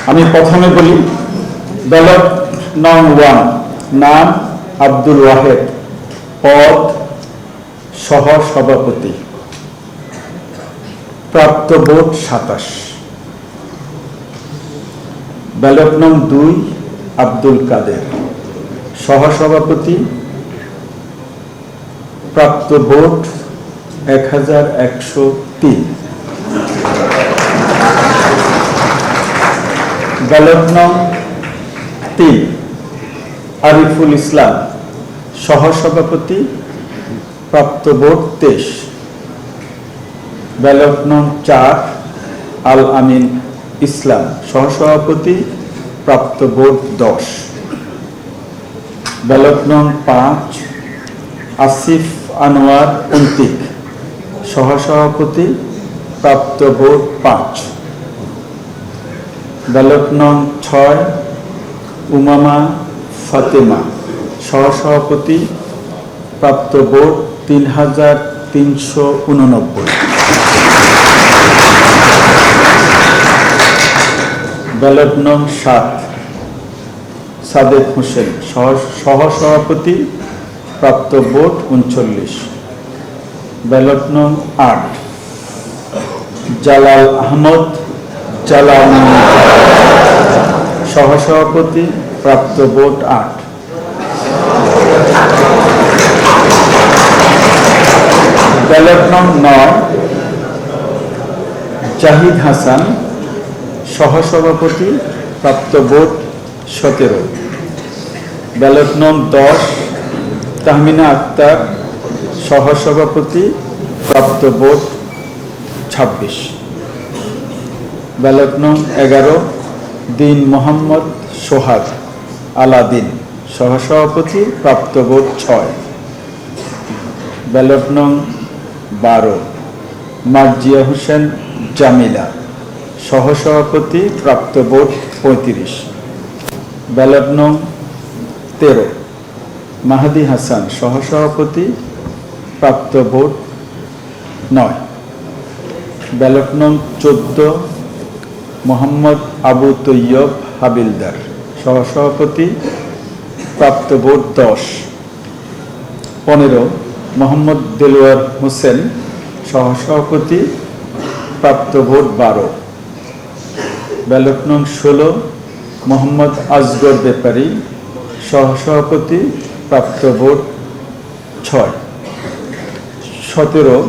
আমি প্রথমে বলি ব্যালট নং 1, নাম আব্দুল ওয়াহেদ, পদ সহ-সভাপতি, প্রাপ্ত ভোট 27। ব্যালট নং 2, আব্দুল কাদের, সহ-সভাপতি, প্রাপ্ত ভোট 1103। ব্যালট নং 3, আরিফুল ইসলাম, সহ-সভাপতি, প্রাপ্ত ভোট 23। ব্যালট নং 4, আল আমিন ইসলাম, সহ-সভাপতি, প্রাপ্ত ভোট 10। ব্যালট নং 5, আসিফ আনোয়ার অন্তিক, সহ-সভাপতি, প্রাপ্ত ভোট 5। ব্যালট নং 6, উমামা ফাতেমা, সহ-সভাপতি, প্রাপ্ত ভোট 3389। ব্যালট নং 7, সাদেক হোসেন, সহ-সভাপতি, প্রাপ্ত ভোট 39। ব্যালট নং 8, জালাল আহমদ জালাল, সহ-সভাপতি, প্রাপ্ত ভোট 8। ব্যালট নং 9, জাহিদ হাসান, সহ-সভাপতি, প্রাপ্ত ভোট 17। ব্যালট নং 10, তাহমিনা আক্তার, সহ-সভাপতি, প্রাপ্ত ভোট 26। ব্যালট নং 11, দিন মোহাম্মদ সোহাগ আলাদিন, সহ-সভাপতি, প্রাপ্ত ভোট 6। ব্যালট নং 12, মার্জিয়া হোসেন জামিলা, সহ-সভাপতি, প্রাপ্ত ভোট 35। ব্যালট নং 13, মাহাদি হাসান, সহ-সভাপতি, প্রাপ্ত ভোট 9। ব্যালট নং 14, মোহাম্মদ আবু তৈয়ব হাবিলদার, সহ-সভাপতি, প্রাপ্ত ভোট 10। 15, মোহাম্মদ দেলোয়ার হোসেন, সহ-সভাপতি, প্রাপ্ত ভোট 12। ব্যালট নং 16, মোহাম্মদ আজগর ব্যাপারী, সহ-সভাপতি, প্রাপ্ত ভোট 6। 17,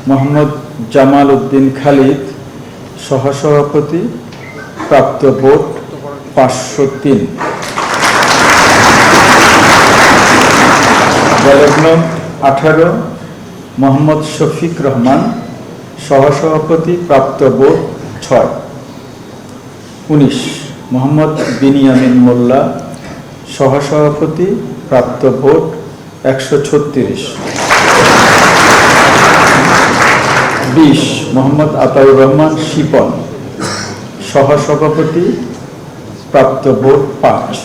মোহাম্মদ জামাল উদ্দিন খালিদ, সহ-সভাপতি, প্রাপ্ত ভোট 503। ব্যালট নং 18, মোহাম্মদ শফিক রহমান, সহ-সভাপতি, প্রাপ্ত ভোট 6। 19, মোহাম্মদ বিনিয়ামিন মোল্লা, সহ-সভাপতি, প্রাপ্ত ভোট 136। 20, মোহাম্মদ আতাউর রহমান শিপন, সহ-সভাপতি, প্রাপ্ত ভোট 5।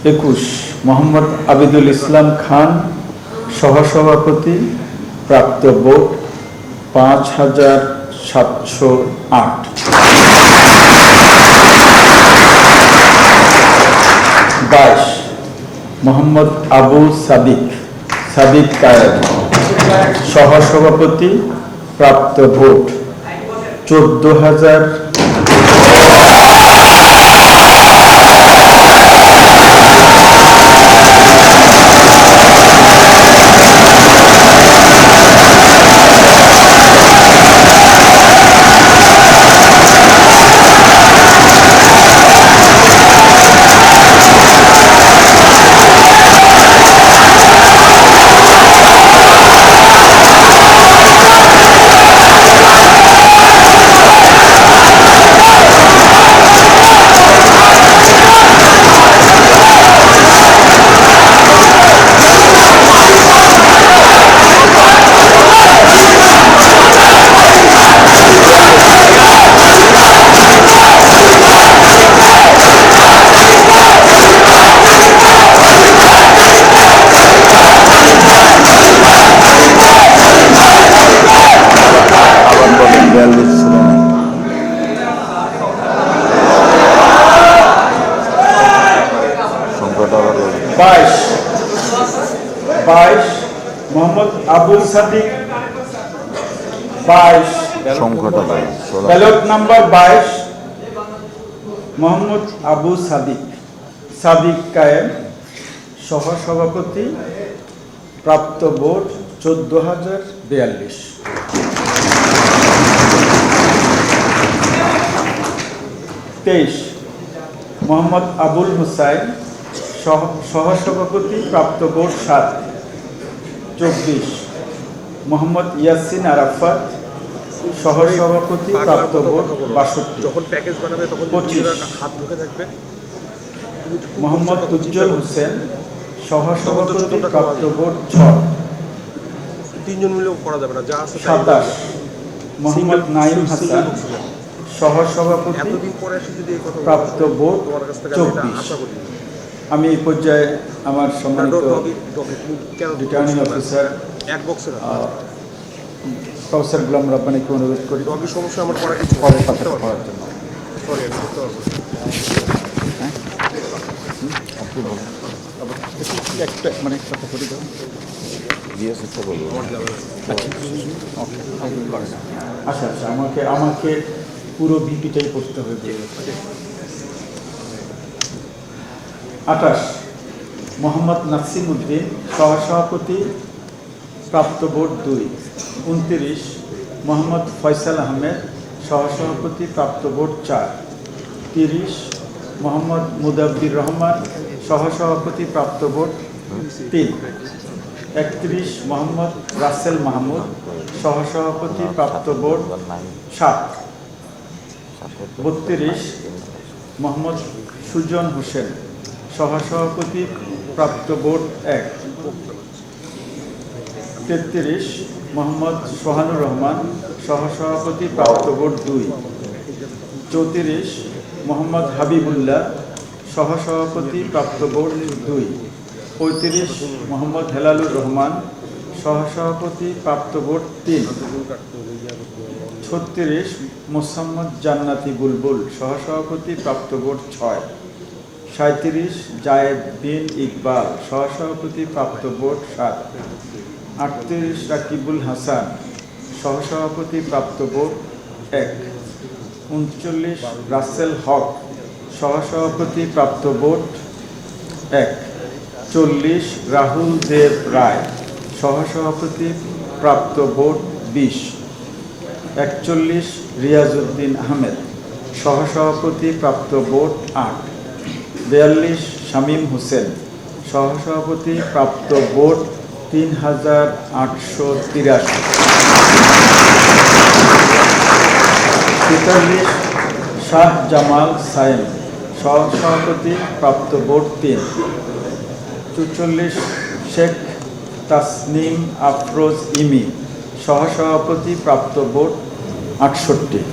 21, মোহাম্মদ আবিদুল ইসলাম খান, সহ-সভাপতি, প্রাপ্ত ভোট 5708। 22, মোহাম্মদ আবু সাদিক কায়েদ, সহ-সভাপতি, প্রাপ্ত ভোট 14,000। 22 22 মোহাম্মদ আবুল সাদিক 22 সংখ্যাটা নাই ব্যালট নাম্বার 22 মোহাম্মদ আবু সাদিক কায়েম সহসভাপতি প্রাপ্ত ভোট 14,042। মোহাম্মদ আবুল হুসাইন সহসভাপতি প্রাপ্ত ভোট 7। 24 মোহাম্মদ ইয়াসিন আরাফাত সহসভাপতি প্রাপ্ত ভোট 62। যখন প্যাকেজ বানাবে তখন 25 হাত মুখে থাকবে। মোহাম্মদ উজ্জ্বল হোসেন সহসভাপতি প্রাপ্ত ভোট 6। তিনজন মিলেও করা যাবে না, যা আছে 27 মোহাম্মদ নাইম হাসান সহসভাপতি এতদিন পরে এসে যদি এই কথা প্রাপ্ত ভোট তোমার কাছ থেকে আমি এটা 24। আশা করি। আমি এই পর্যায়ে আমার সম্মানিত রিটার্নিং অফিসার এক বক্সে প্রফেসর গোলাম রাব্বানীকে অনুরোধ করি ডগি সমস্যা আমার করা কিছু পরে কথা বলার জন্য। সরি আমি করতে পারবো না। একটা মানে কথা বলি দাও। চেষ্টা করবো। আচ্ছা আচ্ছা আমাকে পুরো ভিপিটাই করতে হবে। 28 মোহাম্মদ নাসিম উদ্দিন সহসভাপতি প্রাপ্ত ভোট 2। 29 মোহাম্মদ ফয়সাল আহমেদ সহসভাপতি প্রাপ্ত ভোট 4। 30 মোহাম্মদ মুদাব্বির রহমান সহসভাপতি প্রাপ্ত ভোট 3। 31 মোহাম্মদ রাসেল মাহমুদ সহসভাপতি প্রাপ্ত ভোট 7। 32 মোহাম্মদ সুজন হোসেন সহসভাপতি প্রাপ্ত ভোট 1। 33 মোহাম্মদ সোহানুর রহমান সহসভাপতি প্রাপ্ত ভোট 2। 34 মোহাম্মদ হাবিবুল্লাহ সহসভাপতি প্রাপ্ত ভোট 2। 35 মোহাম্মদ হেলালুর রহমান সহসভাপতি প্রাপ্ত ভোট 3। 36 মোসাম্মদ জান্নাতি বুলবুল সহসভাপতি প্রাপ্ত ভোট 6। 37 জায়েদ বিন ইকবাল সহসভাপতি প্রাপ্ত ভোট 7। 38 রাকিবুল হাসান সহসভাপতি প্রাপ্ত ভোট 1। 39 রাসেল হক সহসভাপতি প্রাপ্ত ভোট 1। 40 রাহুল দেব রায় সহসভাপতি প্রাপ্ত ভোট 20। 41 রিয়াজউদ্দিন আহমেদ সহসভাপতি প্রাপ্ত ভোট 8। 42 শামীম হোসেন সহসভাপতি প্রাপ্ত ভোট 3,883। 43 শাহ জামাল সাইম সহসভাপতি প্রাপ্ত ভোট 3। 44 শেখ তাসনিম আফরোজ ইমি সহসভাপতি প্রাপ্ত ভোট 68।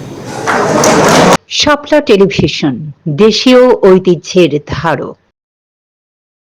শাপলা টেলিভিশন, দেশীয় ঐতিহ্যের ধারক।